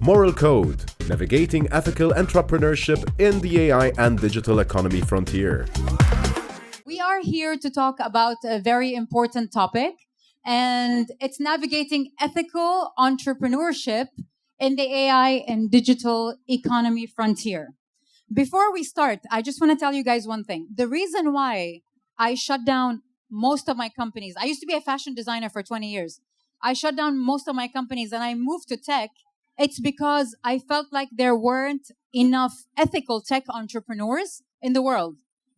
Moral Code, navigating ethical entrepreneurship in the AI and digital economy frontier. We are here to talk about a very important topic, and it's navigating ethical entrepreneurship in the AI and digital economy frontier. Before we start, I just want to tell you guys one thing. The reason why I shut down most of my companies, I used to be a fashion designer for 20 years. I shut down most of my companies and I moved to tech. It's because I felt like there weren't enough ethical tech entrepreneurs in the world.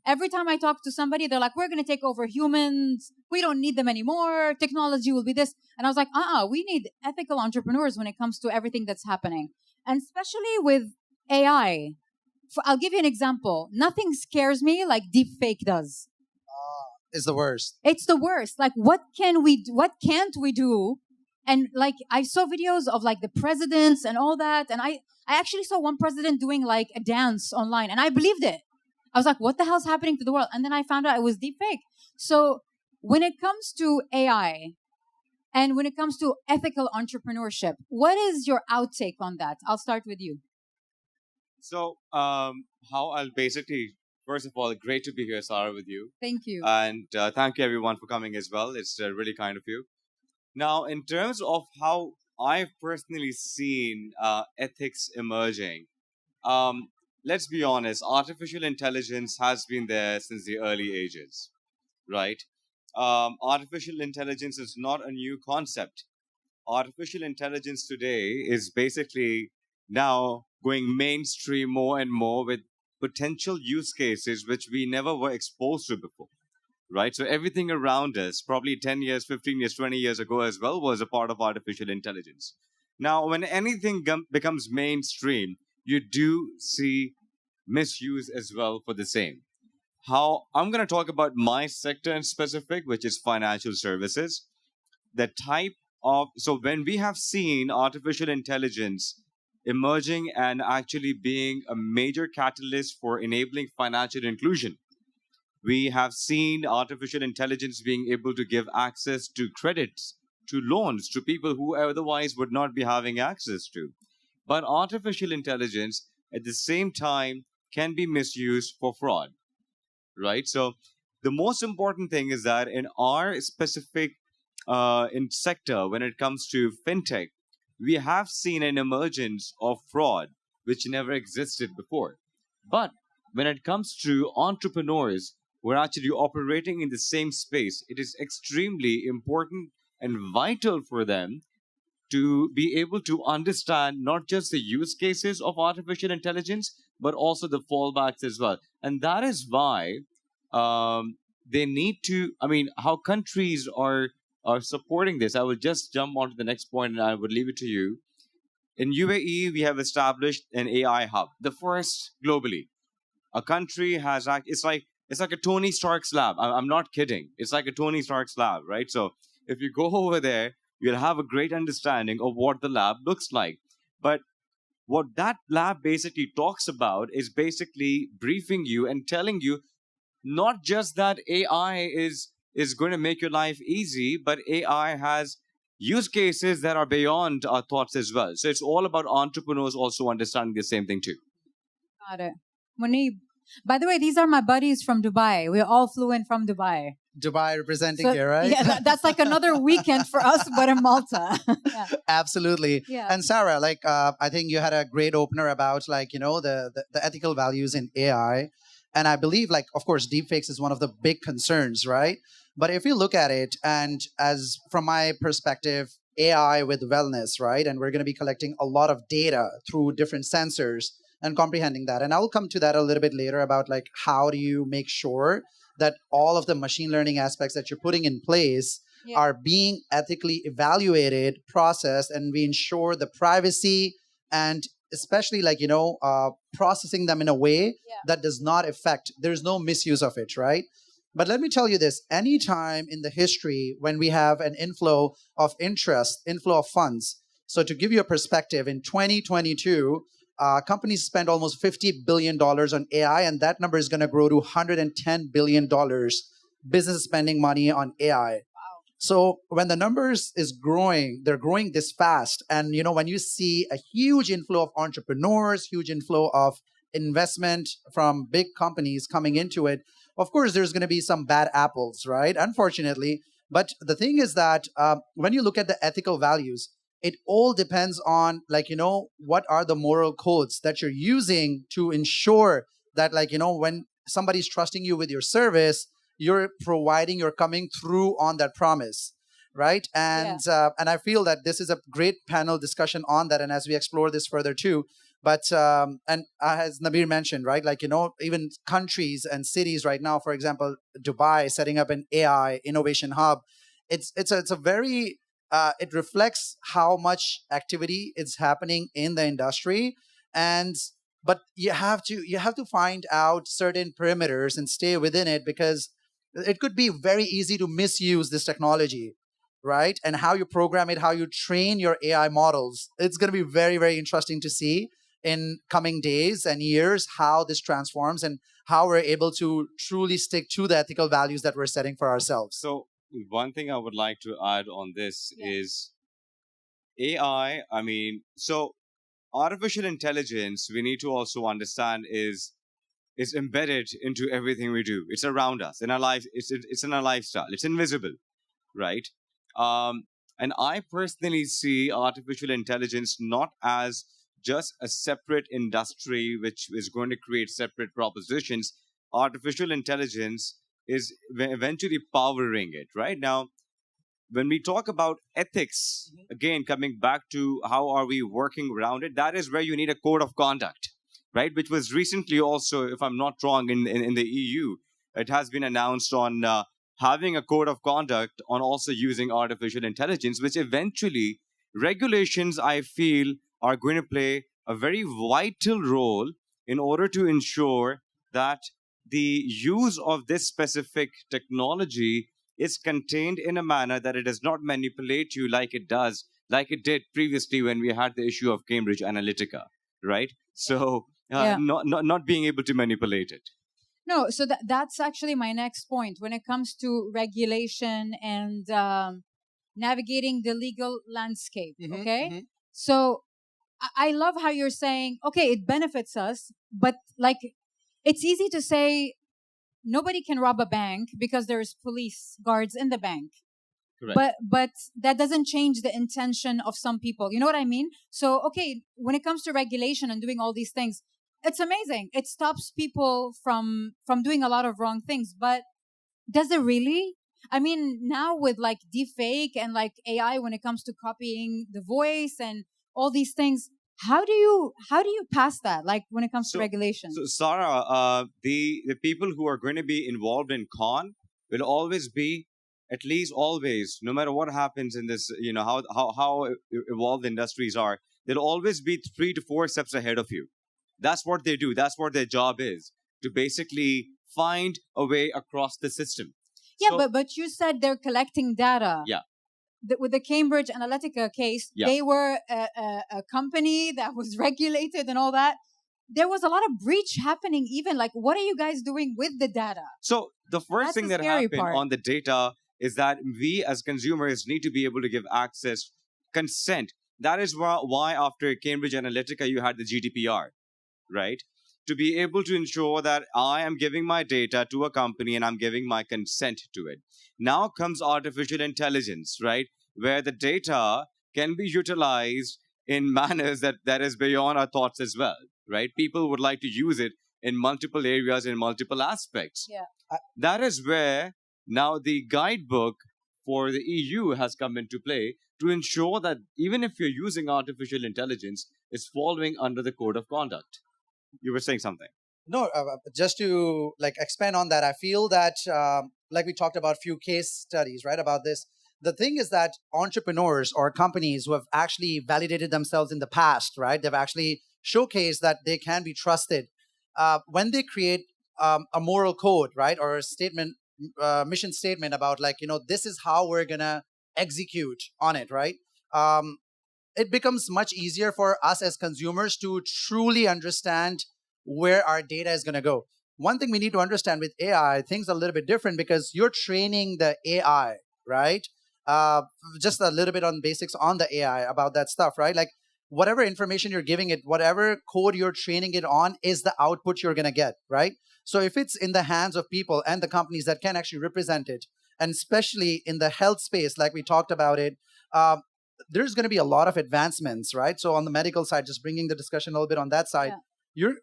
Every time I talk to somebody, they're like, we're going to take over humans. We don't need them anymore. Technology will be this. And I was like, we need ethical entrepreneurs when it comes to everything that's happening. And especially with AI. I'll give you an example. Nothing scares me like deepfake does. It's the worst. It's the worst. Like, what can't we do? And like, I saw videos of like the presidents and all that. And I actually saw one president doing like a dance online and I believed it. I was like, what the hell's happening to the world? And then I found out it was deepfake. So when it comes to AI and when it comes to ethical entrepreneurship, what is your outtake on that? I'll start with you. So, how I'll basically, first of all, great to be here, Sara, with you. Thank you. And thank you, everyone, for coming as well. It's really kind of you. Now, in terms of how I've personally seen ethics emerging, let's be honest, artificial intelligence has been there since the early ages, right? Artificial intelligence is not a new concept. Artificial intelligence today is basically now going mainstream more and more with potential use cases which we never were exposed to before, right? So everything around us, probably 10 years, 15 years, 20 years ago as well, was a part of artificial intelligence. Now, when anything becomes mainstream, you do see misuse as well for the same. How I'm going to talk about my sector in specific, which is financial services. The type of, so when we have seen artificial intelligence emerging and actually being a major catalyst for enabling financial inclusion, we have seen artificial intelligence being able to give access to credits, to loans, to people who otherwise would not be having access to. But artificial intelligence, at the same time, can be misused for fraud, right? So the most important thing is that in our specific in sector, when it comes to fintech, we have seen an emergence of fraud, which never existed before. But when it comes to entrepreneurs who are actually operating in the same space, it is extremely important and vital for them to be able to understand not just the use cases of artificial intelligence, but also the fallbacks as well. And that is why they need to, how countries are supporting this. I will just jump on to the next point and I would leave it to you. In UAE, we have established an AI hub, the first globally. A country has, it's like a Tony Stark's lab. I'm not kidding. It's like a Tony Stark's lab, right? So if you go over there, you'll have a great understanding of what the lab looks like. But what that lab basically talks about is basically briefing you and telling you not just that AI is going to make your life easy, but AI has use cases that are beyond our thoughts as well. So it's all about entrepreneurs also understanding the same thing too. Got it. Muneeb. By the way, these are my buddies from Dubai. We all flew in from Dubai. Dubai representing here, right? Yeah, that's like another weekend for us, but in Malta. Yeah. Absolutely. Yeah. And Sara, I think you had a great opener about the ethical values in AI. And I believe, of course, deepfakes is one of the big concerns, right? But if you look at it, and as from my perspective, AI with wellness, right? And we're going to be collecting a lot of data through different sensors and comprehending that. And I'll come to that a little bit later about how do you make sure that all of the machine learning aspects that you're putting in place are being ethically evaluated, processed, and we ensure the privacy and especially processing them in a way that does not affect, there's no misuse of it, right? But let me tell you this, anytime in the history when we have an inflow of interest, inflow of funds, so to give you a perspective, in 2022, companies spend almost $50 billion on AI, and that number is going to grow to $110 billion business spending money on AI. So when the numbers is growing, they're growing this fast. And, when you see a huge inflow of entrepreneurs, huge inflow of investment from big companies coming into it, of course, there's going to be some bad apples, right? Unfortunately. But the thing is that when you look at the ethical values, it all depends on, what are the moral codes that you're using to ensure that, when somebody's trusting you with your service, you're coming through on that promise, right? And I feel that this is a great panel discussion on that, and as we explore this further too. But as Nabir mentioned, right, even countries and cities right now, for example, Dubai setting up an AI innovation hub, it's a very it reflects how much activity is happening in the industry. And but you have to find out certain perimeters and stay within it, because it could be very easy to misuse this technology, right? And how you program it, how you train your AI models, it's going to be very, very interesting to see in coming days and years how this transforms and how we're able to truly stick to the ethical values that we're setting for ourselves. So one thing I would like to add on this is AI. I mean, so artificial intelligence, we need to also understand is embedded into everything we do. It's around us in our life. It's in our lifestyle. It's invisible, right? And I personally see artificial intelligence not as just a separate industry which is going to create separate propositions. Artificial intelligence is eventually powering it, right? Now, when we talk about ethics, again, coming back to how are we working around it, that is where you need a code of conduct, right? Which was recently also, if I'm not wrong, in the EU, it has been announced on having a code of conduct on also using artificial intelligence, which eventually regulations, I feel, are going to play a very vital role in order to ensure that the use of this specific technology is contained in a manner that it does not manipulate you like it did previously when we had the issue of Cambridge Analytica, right? So not being able to manipulate it. No, so that's actually my next point when it comes to regulation and navigating the legal landscape. Okay, so I love how you're saying, okay, it benefits us, but like, it's easy to say nobody can rob a bank because there's police guards in the bank. Correct. But that doesn't change the intention of some people. You know what I mean? So, okay, when it comes to regulation and doing all these things, it's amazing. It stops people from doing a lot of wrong things. But does it really? I mean, now with like deepfake and like AI, when it comes to copying the voice and all these things, how do you pass that? Like when it comes to regulation? So Sara, the people who are going to be involved in con will always be, at least always, no matter what happens in this, how evolved the industries are, they'll always be 3 to 4 steps ahead of you. That's what they do. That's what their job is, to basically find a way across the system. Yeah, so, but you said they're collecting data. Yeah. With the Cambridge Analytica case, they were a company that was regulated and all that. There was a lot of breach happening even. Like, what are you guys doing with the data? So the first thing that happened on the data is that we as consumers need to be able to give access, consent. That is why after Cambridge Analytica, you had the GDPR, right? To be able to ensure that I am giving my data to a company and I'm giving my consent to it. Now comes artificial intelligence, right? Where the data can be utilized in manners that is beyond our thoughts as well, right? People would like to use it in multiple areas, in multiple aspects. Yeah. That is where now the guidebook for the EU has come into play to ensure that even if you're using artificial intelligence, it's following under the code of conduct. You were saying something. No, just to expand on that, I feel that we talked about a few case studies, right, about this. The thing is that entrepreneurs or companies who have actually validated themselves in the past, right, they've actually showcased that they can be trusted. When they create a moral code, right, or a statement, mission statement about this is how we're gonna execute on it, right? It becomes much easier for us as consumers to truly understand where our data is going to go. One thing we need to understand with AI, things are a little bit different because you're training the AI, right, just a little bit on basics on the AI about that stuff, right? Like whatever information you're giving it, whatever code you're training it on is the output you're going to get, right? So if it's in the hands of people and the companies that can actually represent it, and especially in the health space, like we talked about it, there's going to be a lot of advancements, right? So on the medical side, just bringing the discussion a little bit on that side, your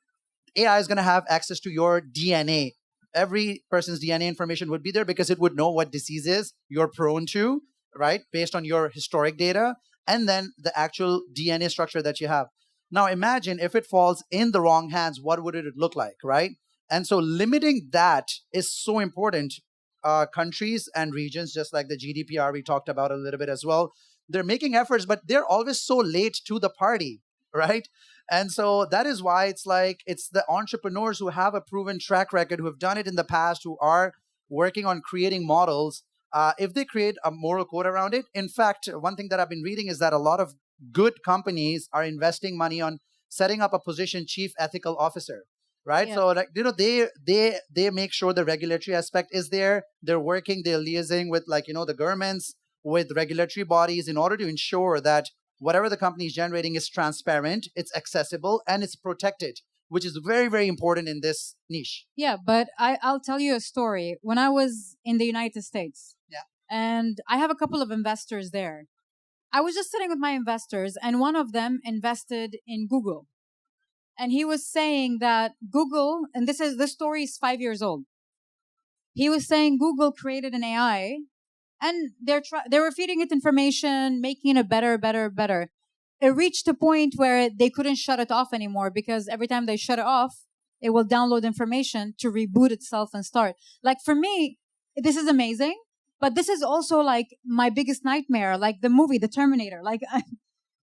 AI is going to have access to your DNA. Every person's DNA information would be there because it would know what diseases you're prone to, right? Based on your historic data and then the actual DNA structure that you have. Now imagine if it falls in the wrong hands, what would it look like, right? And so limiting that is so important. Countries and regions, just like the GDPR we talked about a little bit as well, they're making efforts, but they're always so late to the party, right? And so that is why it's like it's the entrepreneurs who have a proven track record, who have done it in the past, who are working on creating models. If they create a moral code around it, in fact, one thing that I've been reading is that a lot of good companies are investing money on setting up a position chief ethical officer, right? So like, you know, they make sure the regulatory aspect is there. They're working, they're liaising with, like, you know, the governments, with regulatory bodies in order to ensure that whatever the company is generating is transparent, it's accessible, and it's protected, which is very, very important in this niche. Yeah, but I'll tell you a story. When I was in the United States, and I have a couple of investors there, I was just sitting with my investors, and one of them invested in Google. And he was saying that Google, and this story is 5 years old. He was saying Google created an AI, and they were feeding it information, making it better. It reached a point where they couldn't shut it off anymore because every time they shut it off, it will download information to reboot itself and start. Like for me, this is amazing, but this is also like my biggest nightmare, like the movie, The Terminator. Like,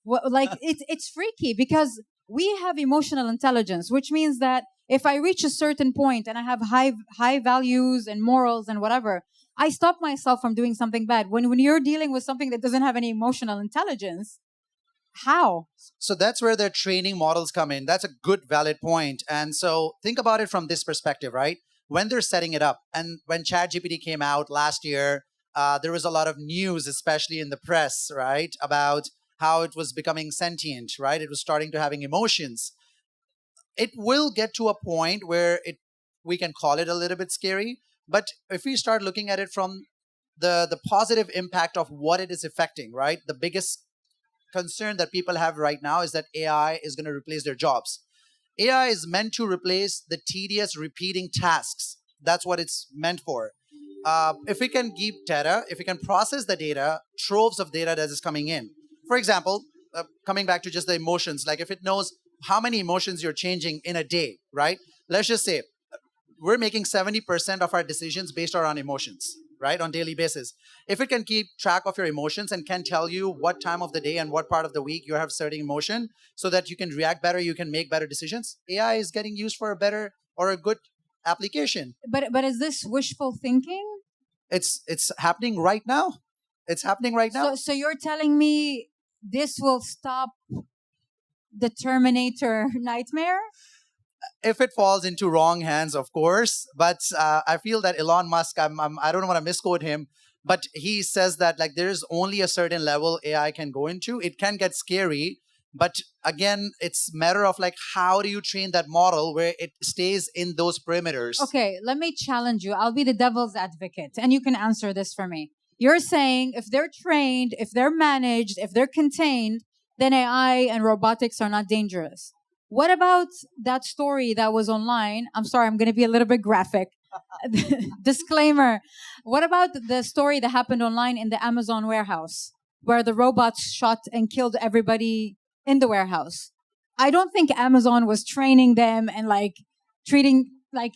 it's freaky because we have emotional intelligence, which means that if I reach a certain point and I have high values and morals and whatever, I stop myself from doing something bad. When you're dealing with something that doesn't have any emotional intelligence, how? So that's where their training models come in. That's a good, valid point. And so think about it from this perspective, right? When they're setting it up, and when ChatGPT came out last year, there was a lot of news, especially in the press, right, about how it was becoming sentient, right? It was starting to having emotions. It will get to a point where we can call it a little bit scary. But if we start looking at it from the positive impact of what it is affecting, right? The biggest concern that people have right now is that AI is going to replace their jobs. AI is meant to replace the tedious repeating tasks. That's what it's meant for. If we can keep data, if we can process the data, troves of data that is coming in. For example, coming back to just the emotions, like if it knows how many emotions you're changing in a day, right? Let's just say we're making 70% of our decisions based around emotions, right? On daily basis. If it can keep track of your emotions and can tell you what time of the day and what part of the week you have certain emotion so that you can react better, you can make better decisions, AI is getting used for a better or a good application. But is this wishful thinking? It's happening right now. It's happening right now. So you're telling me this will stop the Terminator nightmare? If it falls into wrong hands, of course. But I feel that Elon Musk, I don't want to misquote him, but he says that like there's only a certain level AI can go into. It can get scary, but again, it's a matter of like how do you train that model where it stays in those perimeters. Okay, let me challenge you. I'll be the devil's advocate, and you can answer this for me. You're saying if they're trained, if they're managed, if they're contained, then AI and robotics are not dangerous. What about that story that was online? I'm sorry, I'm going to be a little bit graphic. Disclaimer. What about the story that happened online in the Amazon warehouse where the robots shot and killed everybody in the warehouse? I don't think Amazon was training them and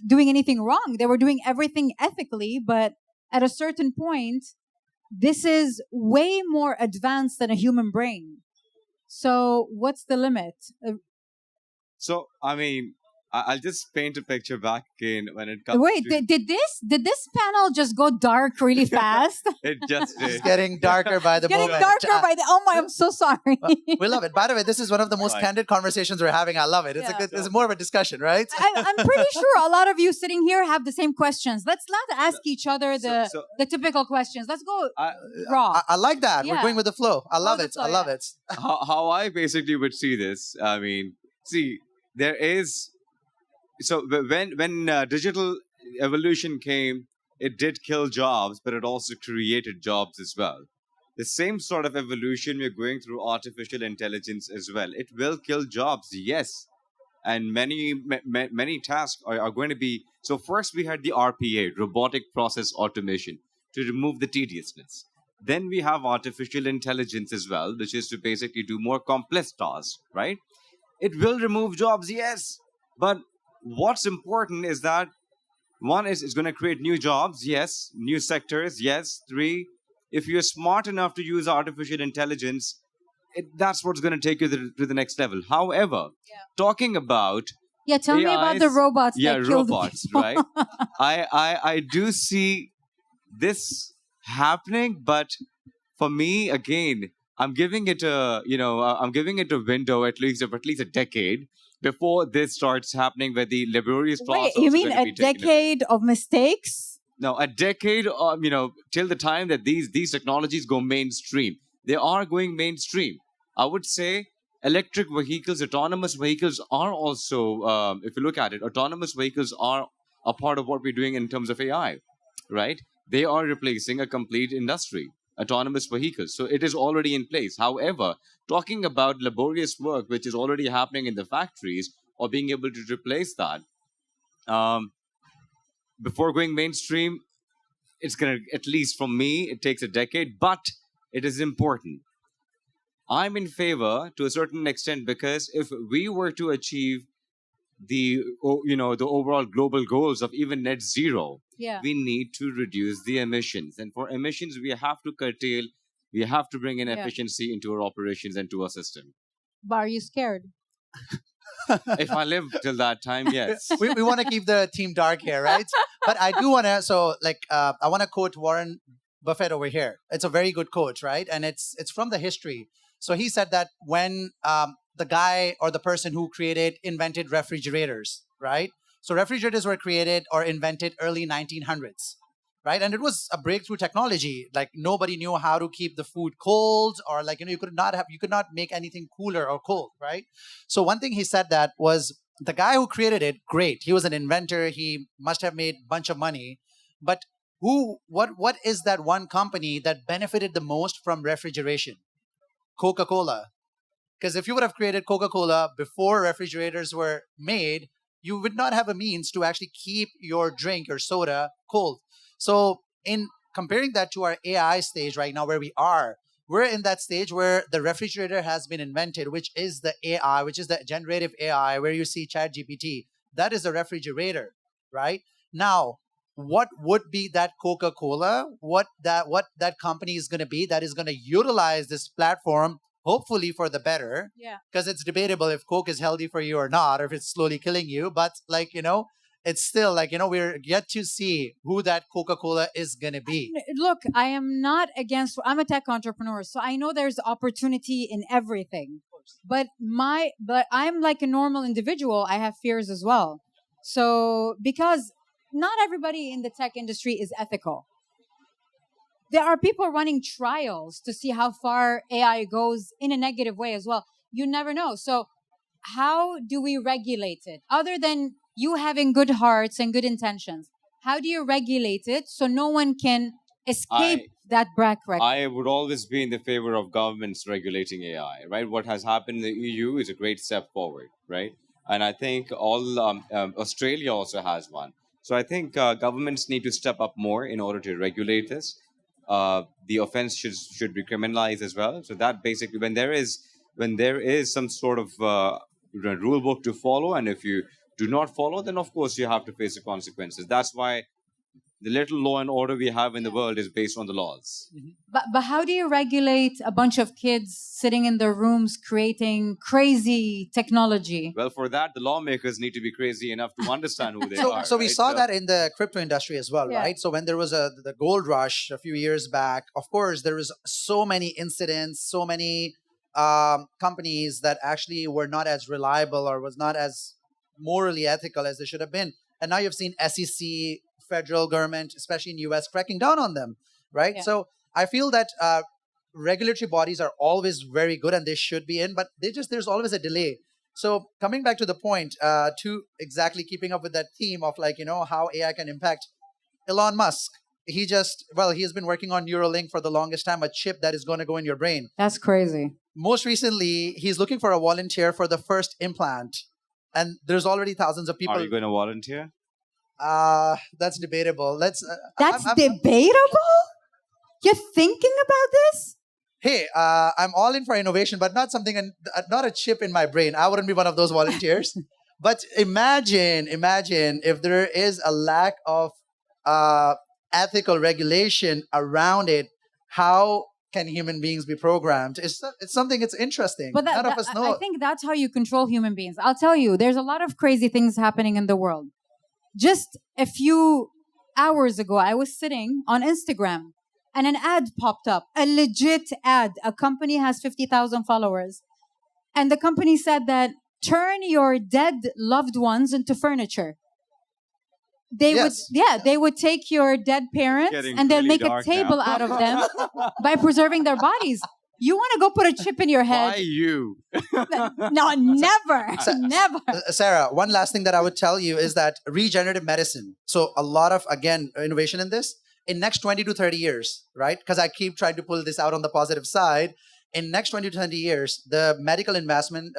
doing anything wrong. They were doing everything ethically, but at a certain point, this is way more advanced than a human brain. So what's the limit? So, I mean, I'll just paint a picture back again when it comes Wait, to did this panel just go dark really fast? it. Just It's did. getting darker by the Getting moment. darker by the. Oh my! I'm so sorry. We love it. By the way, this is one of the most Right. candid conversations we're having. I love it. It's a Yeah. good. It's more of a discussion, right? I'm pretty sure a lot of you sitting here have the same questions. Let's not ask each other So the typical questions. Let's go I, raw. I like that. We're Yeah. going with the flow. I love the it. flow, I love yeah. it. how I basically would see this. I mean, see, there is so when digital evolution came, it did kill jobs, but it also created jobs as well. The same sort of evolution we're going through artificial intelligence as well. It will kill jobs, yes, and many tasks are going to be. So first we had the RPA, robotic process automation, to remove the tediousness. Then we have artificial intelligence as well, which is to basically do more complex tasks, right? It will remove jobs, yes, but what's important is that one is it's going to create new jobs, yes, new sectors, yes. Three, if you're smart enough to use artificial intelligence, that's what's going to take you to the next level. However, talking about yeah, tell me about the AIs robots yeah, that killed robots, people. right? I do see this happening, but for me, again, I'm giving it I'm giving it a window at least of at least a decade before this starts happening, where the laborious class. Wait, you also mean going to a be taken away. decade of mistakes? No, a decade, till the time that these technologies go mainstream. They are going mainstream. I would say electric vehicles, autonomous vehicles are also, if you look at it, autonomous vehicles are a part of what we're doing in terms of AI, right? They are replacing a complete industry, autonomous vehicles. So it is already in place. However, talking about laborious work, which is already happening in the factories, or being able to replace that, before going mainstream, it's going to, at least from me, it takes a decade, but it is important. I'm in favor to a certain extent, because if we were to achieve the overall global goals of even net zero, Yeah. we need to reduce the emissions. And for emissions, we have to curtail, we have to bring in Yeah. efficiency into our operations and to our system. But are you scared? If I live till that time, yes. we want to keep the team dark here, right? But I do want to. So, I want to quote Warren Buffett over here. It's a very good quote, right? And it's from the history. So he said that when the guy or the person who invented refrigerators, right? So refrigerators were created or invented early 1900s, right? And it was a breakthrough technology. Like nobody knew how to keep the food cold, or you could not make anything cooler or cold, right? So one thing he said that was the guy who created it, great. He was an inventor. He must have made a bunch of money. But what is that one company that benefited the most from refrigeration? Coca-Cola. Because if you would have created Coca-Cola before refrigerators were made, you would not have a means to actually keep your drink or soda cold. So in comparing that to our AI stage right now, where we're in that stage where the refrigerator has been invented, which is the AI, which is the generative AI, where you see ChatGPT. That is a refrigerator, right? Now, what would be that Coca-Cola? What that company is going to be that is going to utilize this platform, hopefully for the better. Yeah. Because it's debatable if Coke is healthy for you or not, or if it's slowly killing you. But it's still we're yet to see who that Coca-Cola is going to be. Look, I am not against. I'm a tech entrepreneur, so I know there's opportunity in everything. But I'm like a normal individual. I have fears as well. So because not everybody in the tech industry is ethical. There are people running trials to see how far AI goes in a negative way as well. You never know. So how do we regulate it? Other than you having good hearts and good intentions, how do you regulate it so no one can escape that track record? I would always be in the favor of governments regulating AI, right? What has happened in the EU is a great step forward, right? And I think Australia also has one. So I think governments need to step up more in order to regulate this. The offense should be criminalized as well. So that basically, when there is some sort of rule book to follow, and if you do not follow, then of course you have to face the consequences. That's why the little law and order we have in the world is based on the laws. But how do you regulate a bunch of kids sitting in their rooms creating crazy technology? Well, for that, the lawmakers need to be crazy enough to understand who they are. So we right? saw that in the crypto industry as well, Yeah. right? So when there was the gold rush a few years back, of course, there was so many incidents, so many companies that actually were not as reliable or was not as morally ethical as they should have been. And now you've seen SEC, federal government, especially in US, cracking down on them, right? Yeah. So I feel that regulatory bodies are always very good and they should be in, but there's always a delay. So coming back to the point, to exactly keeping up with that theme of like, how AI can impact Elon Musk. He has been working on Neuralink for the longest time, a chip that is going to go in your brain. That's crazy. Most recently, he's looking for a volunteer for the first implant. And there's already thousands of people. Are you going to volunteer? That's debatable. That's debatable? You're thinking about this? Hey, I'm all in for innovation, but not not a chip in my brain. I wouldn't be one of those volunteers. But imagine if there is a lack of ethical regulation around it. How can human beings be programmed? It's something. It's interesting. But None of us know. I think that's how you control human beings. I'll tell you, there's a lot of crazy things happening in the world. Just a few hours ago, I was sitting on Instagram and an ad popped up, a legit ad. A company has 50,000 followers. And the company said that turn your dead loved ones into furniture. They would take your dead parents Getting and they'll really make a dark table now. out of them by preserving their bodies. You want to go put a chip in your head? Why you? No, never. Never. Sarah, one last thing that I would tell you is that regenerative medicine. So a lot of, again, innovation in this. In next 20 to 30 years, right? Because I keep trying to pull this out on the positive side. In next 20 to 30 years, the medical advancement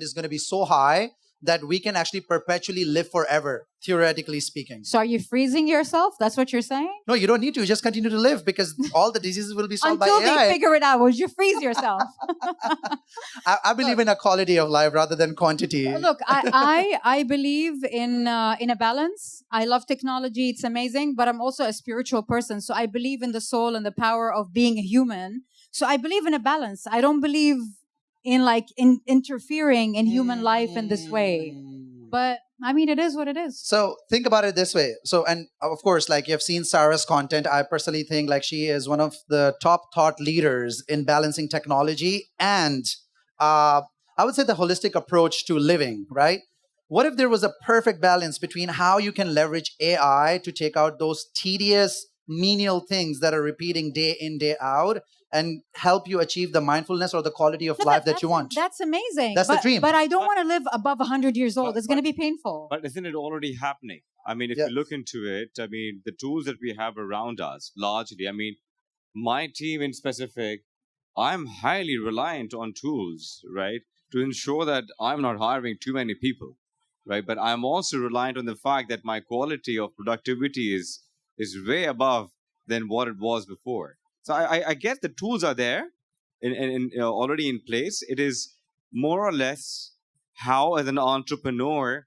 is going to be so high that we can actually perpetually live forever, theoretically speaking. So are you freezing yourself? That's what you're saying? No, you don't need to. Just continue to live because all the diseases will be solved Until by AI. they figure it out, would you freeze yourself? I believe in a quality of life rather than quantity. Look, I believe in a balance. I love technology; it's amazing. But I'm also a spiritual person, so I believe in the soul and the power of being a human. So I believe in a balance. I don't believe in interfering in human life in this way. But I mean, it is what it is. So think about it this way. So, and of course, like you've seen Sarah's content, I personally think like she is one of the top thought leaders in balancing technology and I would say the holistic approach to living, right? What if there was a perfect balance between how you can leverage AI to take out those tedious, menial things that are repeating day in, day out and help you achieve the mindfulness or the quality of life that you want? That's amazing. That's the dream. But I don't want to live above 100 years old. It's going to be painful. But isn't it already happening? I mean, if you look into it, I mean, the tools that we have around us, largely, I mean, my team in specific, I'm highly reliant on tools, right, to ensure that I'm not hiring too many people, right? But I'm also reliant on the fact that my quality of productivity is way above than what it was before. So I guess the tools are there and already in place. It is more or less how, as an entrepreneur,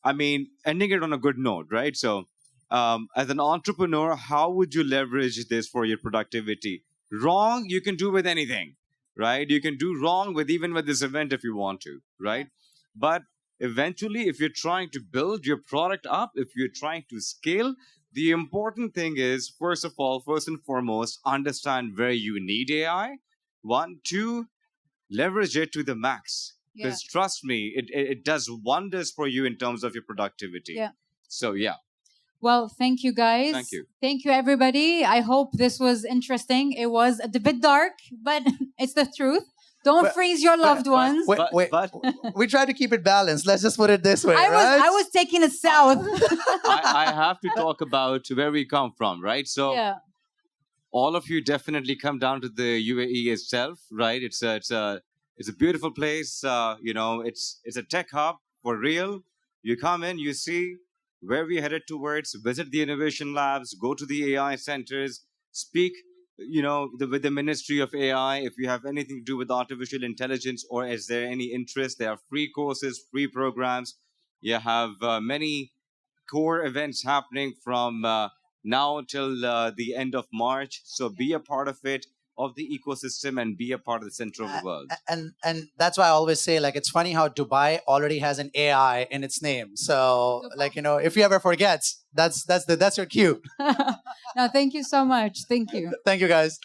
I mean, ending it on a good note, right? So as an entrepreneur, how would you leverage this for your productivity? Wrong, you can do with anything, right? You can do wrong even with this event if you want to, right? But eventually, if you're trying to build your product up, if you're trying to scale, the important thing is, first and foremost, understand where you need AI. 1, 2, leverage it to the max. Because trust me, it does wonders for you in terms of your productivity. Yeah. So, yeah. Well, thank you guys. Thank you. Thank you, everybody. I hope this was interesting. It was a bit dark, but it's the truth. Don't freeze your loved ones. Wait. We try to keep it balanced. Let's just put it this way, I was taking it south. I have to talk about where we come from, right? So all of you definitely come down to the UAE itself, right? It's a beautiful place. It's a tech hub for real. You come in, you see where we're headed towards, visit the innovation labs, go to the AI centers, speak with the Ministry of AI, if you have anything to do with artificial intelligence or is there any interest, there are free courses, free programs. You have many core events happening from now till the end of March. So be a part of it, of the ecosystem, and be a part of the center of the world. And that's why I always say, like, it's funny how Dubai already has an AI in its name. So, like, if you ever forget, that's your cue. No, thank you so much. Thank you. Thank you, guys.